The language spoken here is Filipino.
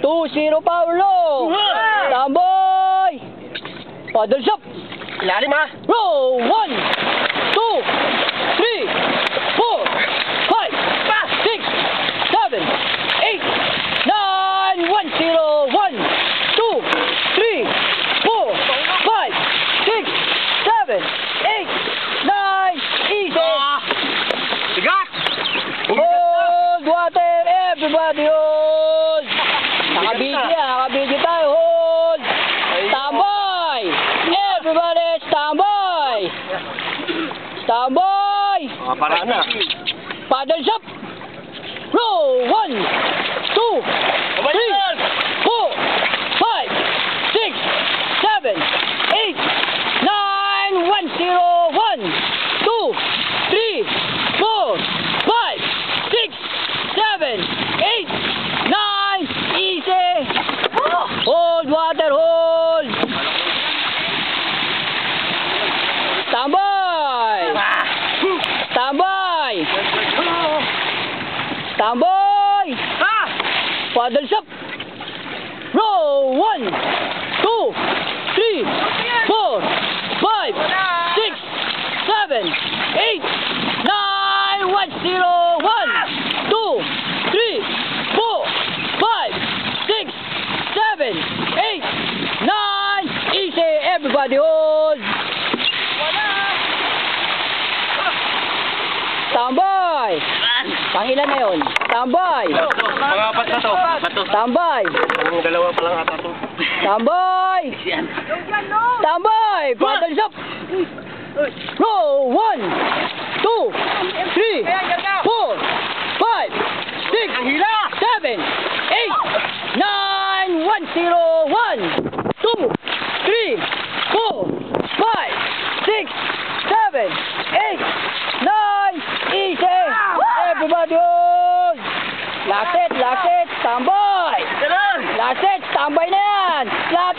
2-0 Paulo. Tambay. Paddle shop. Ilalim ha. Roll. 1, 2, 3, 4, 5, 6, 7, 8, 9, 1-0. 1, 2, 3, 4, 5, 6, 7, 8, 9. Easy. Bigat. Hold water, everybody hold. Nakabidyo tayo, hold. Standby. Everybody standby. Standby. Para na. Paddle shop. Roll. 1, 2, 3, 4, 5, 6, 7, 8, 9, 1-0. 1, 2, 3, 4, 5, 6, 7, 8, 9. Easy. Hold water, hold. Standby. Standby. Standby. Paddle shop. Roll. 1, 2, 3, 4, 5, 6, 7, 8, 9, 1-0. 1, 2, 3, 4, 5, 6, 7, 8, 9. Easy. Everybody hold. Tambay. Pangilan na yun? Tambay. Pangapat na to. Tambay. Ang dalawa pa lang ata to. Tambay. Tambay. Paddle shop. Roll. 1, 2, 3, 4, 5, 6, 7, 8, 9, 1-0. 1, 2, 3, 4, 5, 6, 7, 8, 9. Easy. Everybody hold. Last set, standby. Last set, standby na yan. Lahat